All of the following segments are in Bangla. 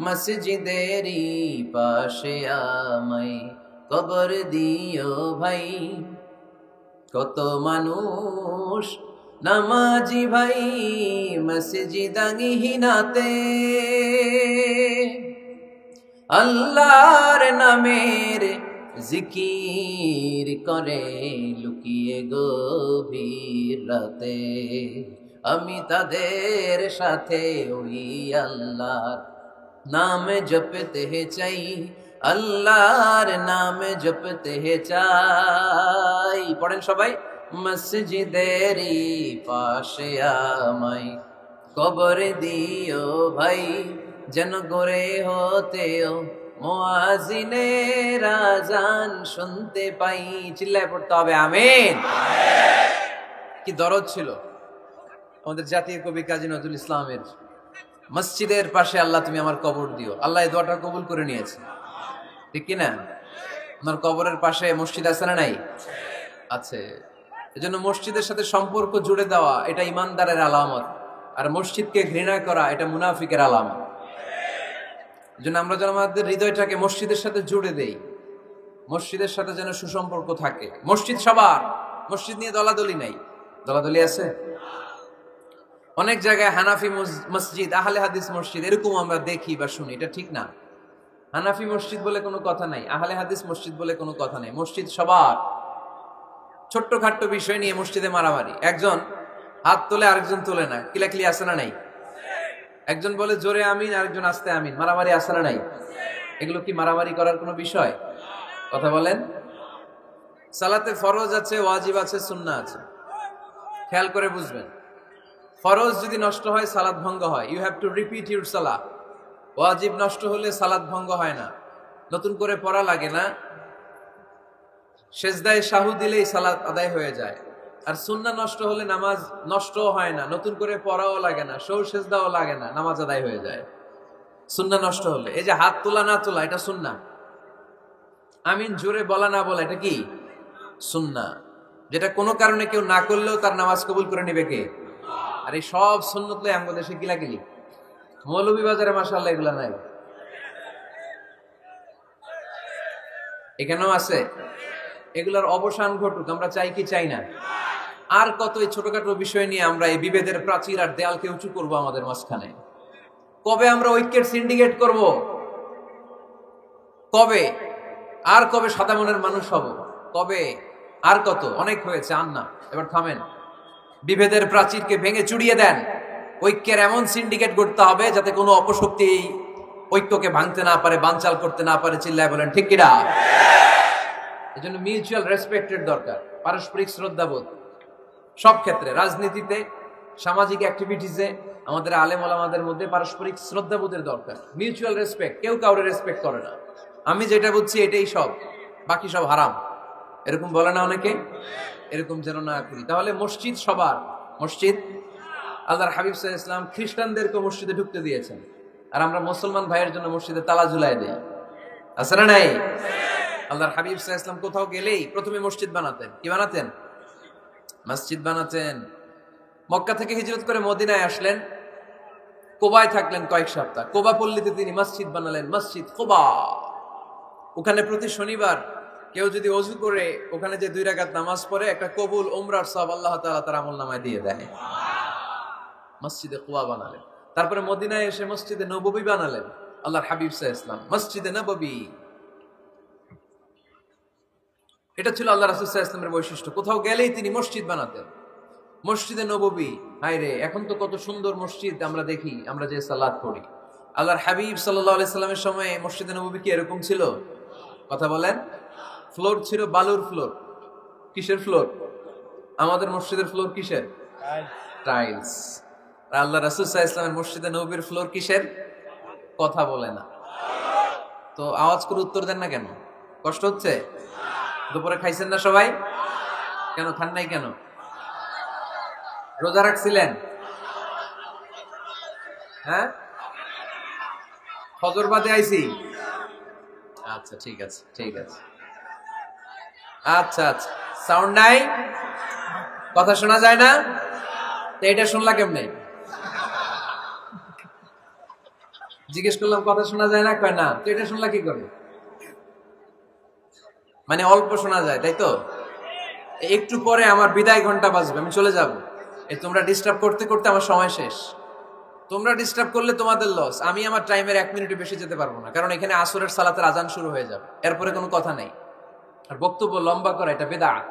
মসজিদেরই পাশে আমায় কবর দিও ভাই। কত মানুষ নামাজি ভাই মসজিদাঙ্গিহীনাতে, আল্লাহর নামের জিকির করে লুকিয়ে গভীর রাতে। আমি তাদের সাথে ওই আল্লাহর নাম জপতে চাই, আল্লাহর নাম জপতে চাই। পড়েন সবাই, মসজিদেরই পাশে আমায় কবর দিও ভাই, যেন গড়ে হতেও মুয়াজ্জিনের আযান শুনতে পাই। চিল্লায় পড়তে হবে আমিন। কি দরদ ছিল আমাদের জাতীয় কবি কাজী নজরুল ইসলামের, মসজিদের পাশে আল্লাহ তুমি আমার কবর দিও। আল্লাহ এই দোয়াটা কবুল করে নিয়েছে, ঠিক কিনা? আমার কবরের পাশে মসজিদ আছে না নাই? আছে। এজন্য মসজিদের সাথে সম্পর্ক জুড়ে দেওয়া এটা ইমানদারের আলামত, আর মসজিদকে ঘৃণা করা এটা মুনাফিকের আলামত। এজন্য আমরা যেন আমাদের হৃদয়টাকে মসজিদের সাথে জুড়ে দেই, মসজিদের সাথে যেন সুসম্পর্ক থাকে। মসজিদ সবার, মসজিদ নিয়ে দলাদলি নাই। দলাদলি আছে অনেক জায়গায়, হানাফি মসজিদ, আহলে হাদিস মসজিদ এরকম আমরা দেখি বা শুনি, এটা ঠিক না। হানাফি মসজিদ বলে কোনো কথা নাই, আহলে হাদিস মসজিদ বলে কোনো কথা নাই। মসজিদ সবার। ছোট্টখাট্ট বিষয় নিয়ে মসজিদে মারামারি, একজন হাত তোলে আরেকজন তোলে না, কিলাকিলি আছে না নাই? একজন বলে জোরে আমিন, আরেকজন আস্তে আমিন, মারামারি আছে না নাই? এগুলো কি মারামারি করার কোনো বিষয়? কথা বলেন। সালাতে ফরজ আছে, ওয়াজিব আছে, সুন্নাহ আছে। খেয়াল করে বুঝবেন, ফরজ যদি নষ্ট হয় সালাত ভঙ্গ হয়, you have to repeat your সালাহ। ওয়াজিব নষ্ট হলে সালাত ভঙ্গ হয় না, নতুন করে পড়া লাগে না, সেজদায় সাহু দিলেই সালাত আদায় হয়ে যায়। আর সুন্নাহ নষ্ট হলে নামাজ নষ্টও হয় না, নতুন করে পড়াও লাগে না, সৌ সেজদাও লাগে না, নামাজ আদায় হয়ে যায় সুন্নাহ নষ্ট হলে। এই যে হাত তোলা না তোলা এটা সুন্নাহ, আমিন জোরে বলা না বলা এটা কি সুন্নাহ, যেটা কোনো কারণে কেউ না করলেও তার নামাজ কবুল করে নেবে কে? আর এই সব সুন্নত লই আমাদের দেশে কিলাকিলি। মৌলভীবাজারে মাশাআল্লাহ এগুলা নাই, এখানেও আছে। এগুলার অবসান ঘটুক, আমরা চাই কি চাই না? আর কত এই ছোটখাটো বিষয় নিয়ে আমরা এই বিভেদের প্রাচীর আর দেয়ালকে উঁচু করব আমাদের মাঝখানে? কবে আমরা ঐক্যের সিন্ডিকেট করব? কবে? আর কবে সাদা মনের মানুষ হব? কবে? আর কত? অনেক হয়েছে, আর না, এবার থামেন। বিভেদের প্রাচীরকে ভেঙে চুড়িয়ে দেন। ঐক্যের এমন সিন্ডিকেট করতে হবে যাতে কোনো অপশক্তি এই ঐক্যকে ভাঙতে না পারে, বানচাল করতে না পারে। চিল্লায় বলেন ঠিক কিনা? এজন্য মিউচুয়াল রেসপেক্টের দরকার, পারস্পরিক শ্রদ্ধাবোধ সব ক্ষেত্রে, রাজনীতিতে, সামাজিক অ্যাক্টিভিটিসে আমাদের আলেম ওলামাদের মধ্যে পারস্পরিক শ্রদ্ধাবোধের দরকার, মিউচুয়াল রেসপেক্ট। কেউ কাউরে রেসপেক্ট করে না, আমি যেটা বুঝছি এটাই সব, বাকি সব হারাম, এরকম বলে না অনেকে? এরকম যেন না করি। তাহলে মসজিদ সবার। মসজিদ, আল্লাহর হাবিব সাল্লাল্লাহু আলাইহি ওয়াসাল্লাম খ্রিস্টানদেরকে মসজিদে ঢুকতে দিয়েছেন, আর আমরা মুসলমান ভাইয়ের জন্য মসজিদে তালা ঝুলাই দেই, আছে না নাই? আল্লাহর হাবিব সাল্লাল্লাহু আলাইহি ওয়াসাল্লাম কোথাও গেলেই প্রথমে মসজিদ বানাতেন। কি বানাতেন? মসজিদ বানাতেন। মক্কা থেকে হিজরত করে মদিনায় আসলেন, কুবায় থাকলেন কয়েক সপ্তাহ। কুবা পল্লীতে তিনি মসজিদ বানালেন, মসজিদ কুবা। ওখানে প্রতি শনিবার কেউ যদি ওযু করে ওখানে যে 2 রাকাত নামাজ পড়ে, একটা কবুল উমরার সওয়াব আল্লাহ তাআলা তার আমলনামায় দিয়ে দেয়। মসজিদে কুবা বানালেন। তারপরে মদিনায় এসে মসজিদে নববী বানালেন আল্লাহর হাবিব সাল্লাল্লাহু আলাইহি ওয়াসাল্লাম, মসজিদে নববী। এটা ছিল আল্লাহ রাসূল সাল্লাল্লাহু আলাইহি ওয়াসাল্লামের বৈশিষ্ট্য। কোথাও গেলেই তিনি মসজিদ বানাতেন। মসজিদে নববী, হায় রে, এখন তো কত সুন্দর মসজিদ আমরা দেখি, আমরা যে সালাত পড়ি। আল্লাহর হাবিব সাল্লাল্লাহু আলাইহি সাল্লামের সময় মসজিদে নববী কি এরকম ছিল? কথা বলেন। ফ্লোর ছিল বালুর ফ্লোর। কিসের ফ্লোর? আমাদের মসজিদের ফ্লোর কিসের? টাইলস। আর আল্লাহ রাসূল সাল্লাল্লাহু আলাইহি ওয়াসাল্লামের মসজিদে নববীর ফ্লোর কিসের? কথা বলে না। তো আওয়াজ করে উত্তর দেন না কেন? কষ্ট হচ্ছে? দুপুরে খাইছেন না সবাই? কেন খান নাই কেন? রোজা রাখছিলেন? হ্যাঁ, ফজর বাদে আইছি। আচ্ছা ঠিক আছে, ঠিক আছে। আচ্ছা আচ্ছা, সাউন্ড নাই, কথা শোনা যায় না? তো এটা শুনলা কেমনে? জিজ্ঞেস করলাম কথা শোনা যায় না, কয় না। তো এটা শুনলা কি করে? মানে অল্প শোনা যায়, তাই তো? একটু পরে আমার বিদায় ঘন্টা বাজবে, আমি চলে যাব। এই তোমরা ডিস্টার্ব করতে করতে আমার সময় শেষ। তোমরা ডিস্টার্ব করলে তোমাদের লস, আমি আমার টাইমের 1 মিনিটে বেশি যেতে পারবো না, কারণ এখানে আসরের সালাতের আজান শুরু হয়ে যাবে, এরপরে কোনো কথা নেই। আর বক্তব্য লম্বা করা এটা বেদাত।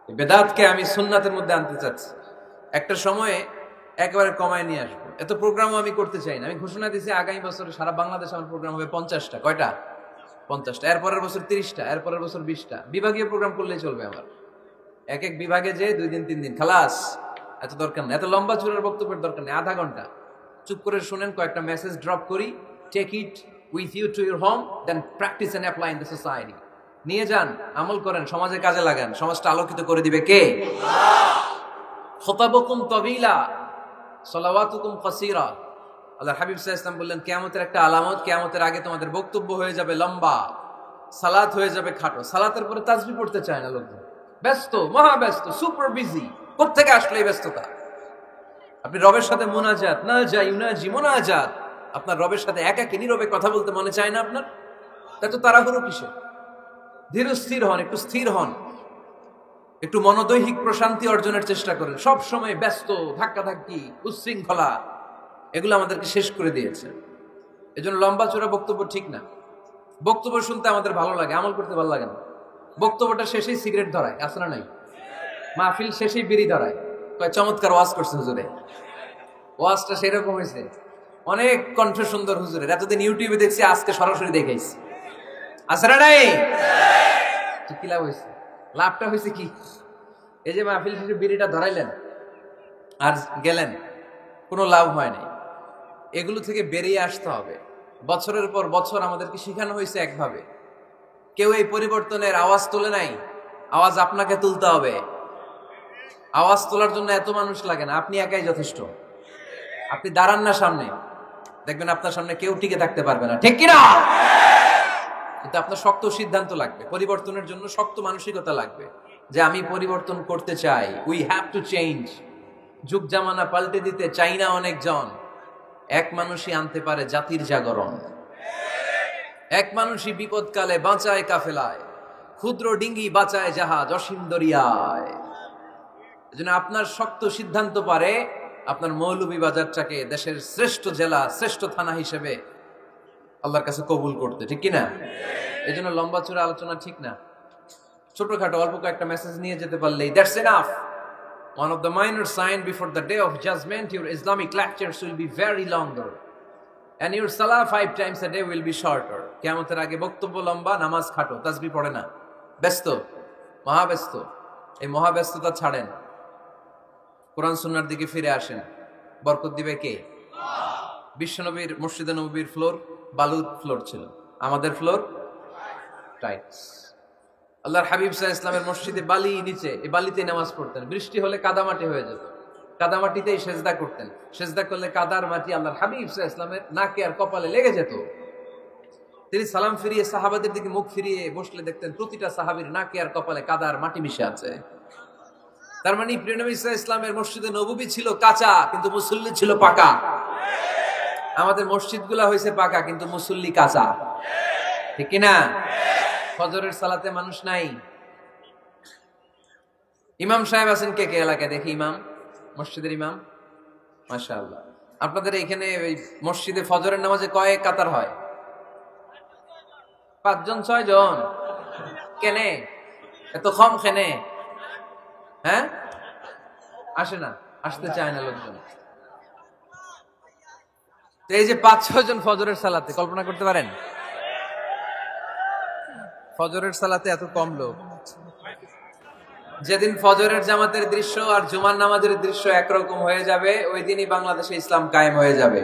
এই বেদাতকে আমি সুন্নাতের মধ্যে আনতে চাচ্ছি। একটা সময়ে একেবারে কমায় নিয়ে আসবো। এত প্রোগ্রামও আমি করতে চাই না। আমি ঘোষণা দিয়েছি আগামী বছরে সারা বাংলাদেশে আমার প্রোগ্রাম হবে 50টা। কয়টা? 50টা। এরপরের বছর 30টা, এরপরের বছর 20টা। বিভাগীয় প্রোগ্রাম করলেই চলবে আমার। এক এক বিভাগে যে 2 দিন 3 দিন খালাস। এত দরকার নেই, এত লম্বা চূড়ার বক্তব্যের দরকার নেই। আধা ঘন্টা চুপ করে শুনেন, কয়েকটা মেসেজ ড্রপ করি, take it with you to your home, then practice and apply in the society. নিয়ে যান, আমল করেন, সমাজে কাজে লাগান। সমাজটা আলোকিত করে দিবে কে? খুতাবুকুম তাবিলা সালাওয়াতুকুম কাসীরা। আল্লাহর হাবিব সাল্লাল্লাহু আলাইহি ওয়াসাল্লাম বললেন, কিয়ামতের একটা আলামত, কিয়ামতের আগে তোমাদের বক্তব্য হয়ে যাবে লম্বা, সালাত হয়ে যাবে খাটো। সালাতের পরে তাসবিহ পড়তে চায় না লোকজন, ব্যস্ত, মহা ব্যস্ত, সুপার বিজি। কোত্থেকে আসলে এই ব্যস্ততা? আপনি রবের সাথে মুনাজাত, না যাই উনাজি মুনাজাত, আপনার রবের সাথে একাকী নীরবে কথা বলতে মনে চায় না আপনার? এত তাড়াহুড়ো কিসে? ধীর স্থির হন, একটু স্থির হন, একটু মনোদৈহিক প্রশান্তি অর্জনের চেষ্টা করেন। সব সময় ব্যস্ত, ধাক্কাধাক্কি, উচ্ছৃঙ্খলা, এগুলো আমাদেরকে শেষ করে দিয়েছে। এজন্য লম্বা চূড়া বক্তব্য ঠিক না। বক্তব্য শুনতে আমাদের ভালো লাগে, আমল করতে ভালো লাগে না। বক্তব্যটা শেষেই সিগারেট ধরায়, আছে না নাই? মাহফিল শেষেই বিড়ি ধরায়, কয় চমৎকার ওয়াজ করছে হুজুরে। ওয়াজটা সেরকম হয়েছে, অনেক কণ্ঠ সুন্দর হুজুরের। এতদিন ইউটিউবে দেখছি, আজকে সরাসরি দেখাইছি। আছে না নাই? কি লাভ হয়েছে? লাভটা হয়েছে কি? এই যে মাহফিল শেষে বিড়িটা ধরাইলেন আর গেলেন, কোনো লাভ হয় নাই। এগুলো থেকে বেরিয়ে আসতে হবে। বছরের পর বছর আমাদেরকে শিখানো হয়েছে একভাবে, কেউ এই পরিবর্তনের আওয়াজ তোলে নাই। আওয়াজ আপনাকে তুলতে হবে। আওয়াজ তোলার জন্য এত মানুষ লাগে না, আপনি একাই যথেষ্ট। আপনি দাঁড়ান না সামনে, দেখবেন আপনার সামনে কেউ টিকে থাকতে পারবে না, ঠিক কিনা? কিন্তু আপনার শক্ত সিদ্ধান্ত লাগবে, পরিবর্তনের জন্য শক্ত মানসিকতা লাগবে, যে আমি পরিবর্তন করতে চাই। We have to change. যুগ জামানা পাল্টে দিতে চাই না অনেকজন। এক মানুষই আনতে পারে জাতির জাগরণ। এক মানুষই বিপদকালে বাঁচায় কাফেলায়, ক্ষুদ্র ডিঙ্গি বাঁচায় জাহাজ অসীম দরিয়ায়। এজন্য আপনার শক্ত সিদ্ধান্ত পারে আপনার মৌলভীবাজারটাকে দেশের শ্রেষ্ঠ জেলা, শ্রেষ্ঠ থানা হিসেবে আল্লাহর কাছে কবুল করতে, ঠিক কিনা? এই জন্য লম্বা চূড়া আলোচনা ঠিক না। ছোটখাটো অল্প কয়েকটা মেসেজ নিয়ে যেতে পারলেই that's enough. One of the minor signs before the day of judgment, your Islamic lectures will be very longer and your salah 5 times a day will be shorter. কিয়ামতের আগে বক্তব্য লম্বা, নামাজ খাটো, তাসবিহ পড়ে না, ব্যস্ত, মহাব্যস্ত। এই মহাব্যস্ততা ছাড়েন, কোরআন সুন্নাহর দিকে ফিরে আসেন। বরকত দিবে কে? বিশ্বনবীর মসজিদে নববীর ফ্লোর বালুর ফ্লোর ছিল, আমাদের ফ্লোর টাইলস। আল্লাহর হাবিব সাল্লাল্লাহু আলাইহি ওয়াসাল্লামের মসজিদে বালি নিচে, এই বালিতে নামাজ পড়তেন। বৃষ্টি হলে কাদামাটি হয়ে যেত, কাদামাটিতেই সেজদা করতেন। সেজদা করলে কাদার মাটি আল্লাহর হাবিব সাল্লাল্লাহু আলাইহি ওয়াসাল্লামের নাকে আর কপালে লেগে যেত। তিনি সালাম ফিরিয়ে সাহাবাদের দিকে মুখ ফিরিয়ে বসলে দেখতেন প্রতিটা সাহাবীর নাকে আর কপালে কাদার মাটি মিশে আছে। তার মানে প্রিয় নবী সাল্লাল্লাহু আলাইহি ওয়াসাল্লামের মসজিদে নববী ছিল কাঁচা, কিন্তু মুসল্লি ছিল পাকা। আমাদের মসজিদগুলা হয়েছে পাকা, কিন্তু মুসল্লি কাঁচা, ঠিক কিনা? ফজরের সালাতে মানুষ নাই। ইমাম সাহেব আছেন কে কে এলাকায়? দেখি ইমাম, মসজিদের ইমাম, মাশাআল্লাহ। আপনাদের এখানে ওই মসজিদে ফজরের নামাজে কয় কাতার হয়? 5 জন 6 জন? কেনে এত কম? কেনে? হ্যাঁ, আসে না, আসতে চায় না লোকজন। তো এই যে 5-6 জন ফজরের সালাতে, কল্পনা করতে পারেন ফজরের সালাতে এত কম লোক। যেদিন ফজরের জামাতের দৃশ্য আর জুমার নামাজের দৃশ্য একরকম হয়ে যাবে, ওই দিনই বাংলাদেশে ইসলাম কায়েম হয়ে যাবে।